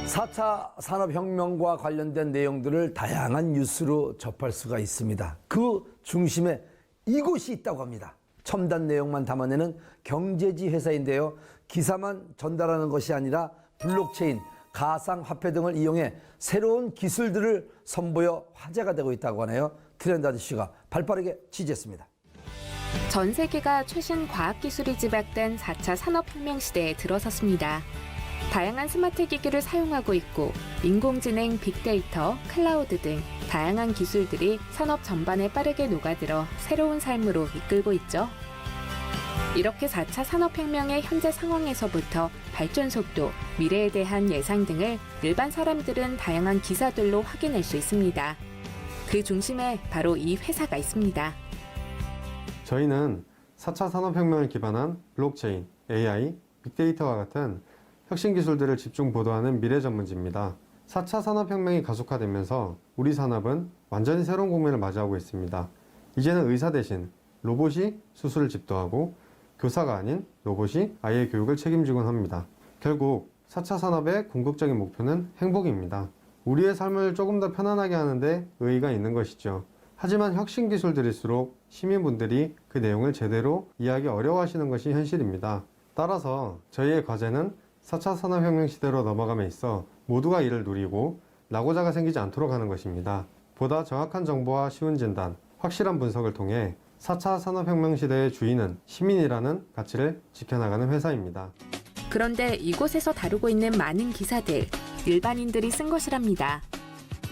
4차 산업혁명과 관련된 내용들을 다양한 뉴스로 접할 수가 있습니다. 그 중심에 이곳이 있다고 합니다. 첨단 내용만 담아내는 경제지 회사인데요. 기사만 전달하는 것이 아니라 블록체인, 가상화폐 등을 이용해 새로운 기술들을 선보여 화제가 되고 있다고 하네요. 트렌드 아저씨가 발빠르게 취재했습니다. 전 세계가 최신 과학기술이 집약된 4차 산업혁명 시대에 들어섰습니다. 다양한 스마트 기기를 사용하고 있고 인공지능, 빅데이터, 클라우드 등 다양한 기술들이 산업 전반에 빠르게 녹아들어 새로운 삶으로 이끌고 있죠. 이렇게 4차 산업혁명의 현재 상황에서부터 발전 속도, 미래에 대한 예상 등을 일반 사람들은 다양한 기사들로 확인할 수 있습니다. 그 중심에 바로 이 회사가 있습니다. 저희는 4차 산업혁명을 기반한 블록체인, AI, 빅데이터와 같은 혁신 기술들을 집중 보도하는 미래 전문지입니다. 4차 산업혁명이 가속화되면서 우리 산업은 완전히 새로운 국면을 맞이하고 있습니다. 이제는 의사 대신 로봇이 수술을 집도하고 교사가 아닌 로봇이 아이의 교육을 책임지곤 합니다. 결국 4차 산업의 궁극적인 목표는 행복입니다. 우리의 삶을 조금 더 편안하게 하는데 의의가 있는 것이죠. 하지만 혁신 기술들일수록 시민분들이 그 내용을 제대로 이해하기 어려워하시는 것이 현실입니다. 따라서 저희의 과제는 4차 산업혁명 시대로 넘어감에 있어 모두가 이를 누리고 낙오자가 생기지 않도록 하는 것입니다. 보다 정확한 정보와 쉬운 진단, 확실한 분석을 통해 4차 산업혁명 시대의 주인은 시민이라는 가치를 지켜나가는 회사입니다. 그런데 이곳에서 다루고 있는 많은 기사들, 일반인들이 쓴 것이랍니다.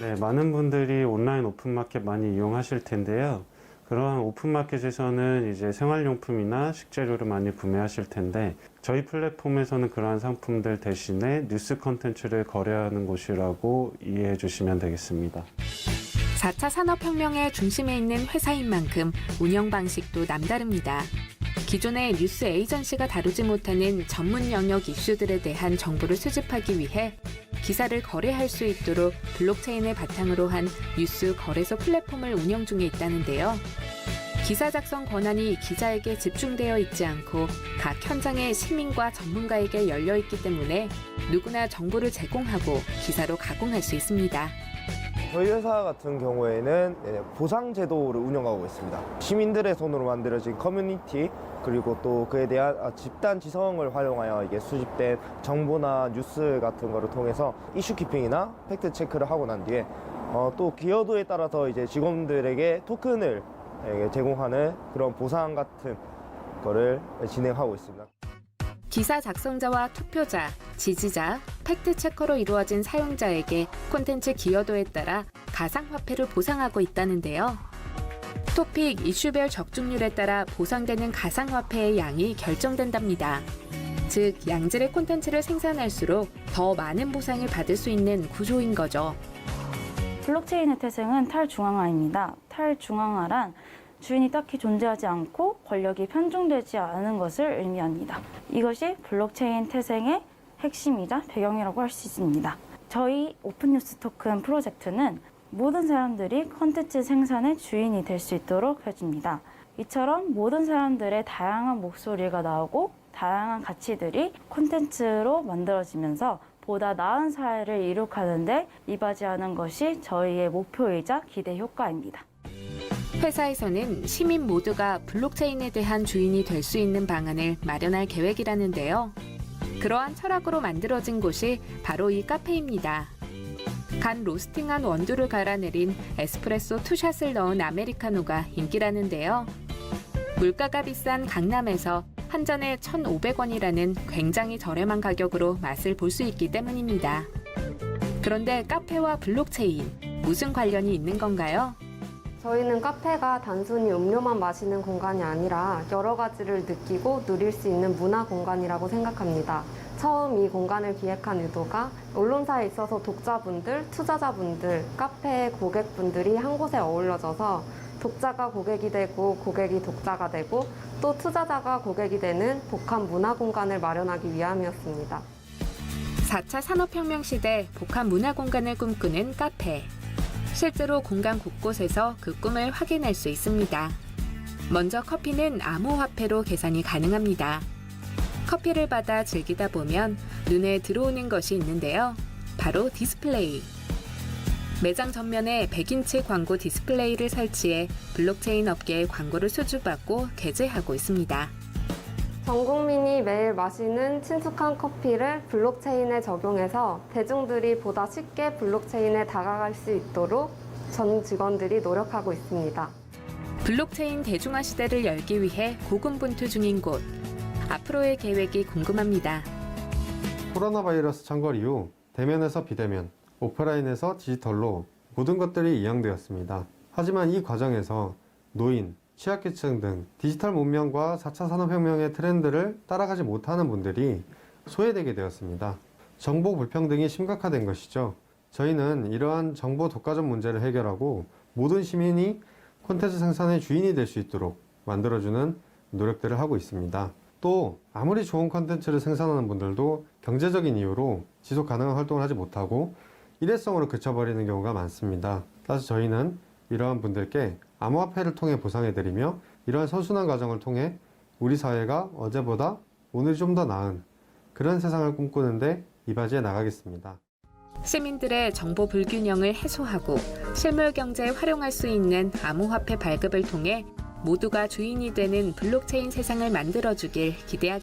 네, 많은 분들이 온라인 오픈마켓 많이 이용하실 텐데요. 그러한 오픈마켓에서는 이제 생활용품이나 식재료를 많이 구매하실 텐데 저희 플랫폼에서는 그러한 상품들 대신에 뉴스 콘텐츠를 거래하는 곳이라고 이해해 주시면 되겠습니다. 4차 산업혁명의 중심에 있는 회사인 만큼 운영 방식도 남다릅니다. 기존의 뉴스 에이전시가 다루지 못하는 전문 영역 이슈들에 대한 정보를 수집하기 위해 기사를 거래할 수 있도록 블록체인을 바탕으로 한 뉴스 거래소 플랫폼을 운영 중에 있다는데요. 기사 작성 권한이 기자에게 집중되어 있지 않고 각 현장의 시민과 전문가에게 열려 있기 때문에 누구나 정보를 제공하고 기사로 가공할 수 있습니다. 저희 회사 같은 경우에는 보상 제도를 운영하고 있습니다. 시민들의 손으로 만들어진 커뮤니티 그리고 또 그에 대한 집단 지성을 활용하여 이게 수집된 정보나 뉴스 같은 거를 통해서 이슈 키핑이나 팩트 체크를 하고 난 뒤에 또 기여도에 따라서 이제 직원들에게 토큰을 제공하는 그런 보상 같은 거를 진행하고 있습니다. 기사 작성자와 투표자, 지지자, 팩트체커로 이루어진 사용자에게 콘텐츠 기여도에 따라 가상화폐를 보상하고 있다는데요. 토픽, 이슈별 적중률에 따라 보상되는 가상화폐의 양이 결정된답니다. 즉, 양질의 콘텐츠를 생산할수록 더 많은 보상을 받을 수 있는 구조인 거죠. 블록체인의 태생은 탈중앙화입니다. 탈중앙화란 주인이 딱히 존재하지 않고 권력이 편중되지 않은 것을 의미합니다. 이것이 블록체인 태생의 핵심이자 배경이라고 할 수 있습니다. 저희 오픈뉴스 토큰 프로젝트는 모든 사람들이 콘텐츠 생산의 주인이 될 수 있도록 해줍니다. 이처럼 모든 사람들의 다양한 목소리가 나오고 다양한 가치들이 콘텐츠로 만들어지면서 보다 나은 사회를 이룩하는 데 이바지하는 것이 저희의 목표이자 기대 효과입니다. 회사에서는 시민 모두가 블록체인에 대한 주인이 될 수 있는 방안을 마련할 계획이라는데요. 그러한 철학으로 만들어진 곳이 바로 이 카페입니다. 간 로스팅한 원두를 갈아내린 에스프레소 투샷을 넣은 아메리카노가 인기라는데요. 물가가 비싼 강남에서 한 잔에 1,500원이라는 굉장히 저렴한 가격으로 맛을 볼 수 있기 때문입니다. 그런데 카페와 블록체인, 무슨 관련이 있는 건가요? 저희는 카페가 단순히 음료만 마시는 공간이 아니라 여러 가지를 느끼고 누릴 수 있는 문화 공간이라고 생각합니다. 처음 이 공간을 기획한 의도가 언론사에 있어서 독자분들, 투자자분들, 카페 고객분들이 한 곳에 어울려져서 독자가 고객이 되고 고객이 독자가 되고 또 투자자가 고객이 되는 복합 문화 공간을 마련하기 위함이었습니다. 4차 산업혁명 시대 복합 문화 공간을 꿈꾸는 카페. 실제로 공간 곳곳에서 그 꿈을 확인할 수 있습니다. 먼저 커피는 암호화폐로 계산이 가능합니다. 커피를 받아 즐기다 보면 눈에 들어오는 것이 있는데요. 바로 디스플레이. 매장 전면에 100인치 광고 디스플레이를 설치해 블록체인 업계의 광고를 수주받고 게재하고 있습니다. 전 국민이 매일 마시는 친숙한 커피를 블록체인에 적용해서 대중들이 보다 쉽게 블록체인에 다가갈 수 있도록 전 직원들이 노력하고 있습니다. 블록체인 대중화 시대를 열기 위해 고군분투 중인 곳. 앞으로의 계획이 궁금합니다. 코로나 바이러스 창궐 이후 대면에서 비대면, 오프라인에서 디지털로 모든 것들이 이양되었습니다. 하지만 이 과정에서 노인, 취약계층 등 디지털 문명과 4차 산업혁명의 트렌드를 따라가지 못하는 분들이 소외되게 되었습니다. 정보 불평등이 심각화된 것이죠. 저희는 이러한 정보 독과점 문제를 해결하고 모든 시민이 콘텐츠 생산의 주인이 될 수 있도록 만들어주는 노력들을 하고 있습니다. 또 아무리 좋은 콘텐츠를 생산하는 분들도 경제적인 이유로 지속 가능한 활동을 하지 못하고 일회성으로 그쳐버리는 경우가 많습니다. 따라서 저희는 이러한 분들께 암호화폐를 통해 보상해드리며 이러한 선순환 과정을 통해 우리 사회가 어제보다 오늘이 좀 더 나은 그런 세상을 꿈꾸는데 이바지해 나가겠습니다. 시민들의 정보 불균형을 해소하고 실물 경제에 활용할 수 있는 암호화폐 발급을 통해 모두가 주인이 되는 블록체인 세상을 만들어주길 기대하겠습니다.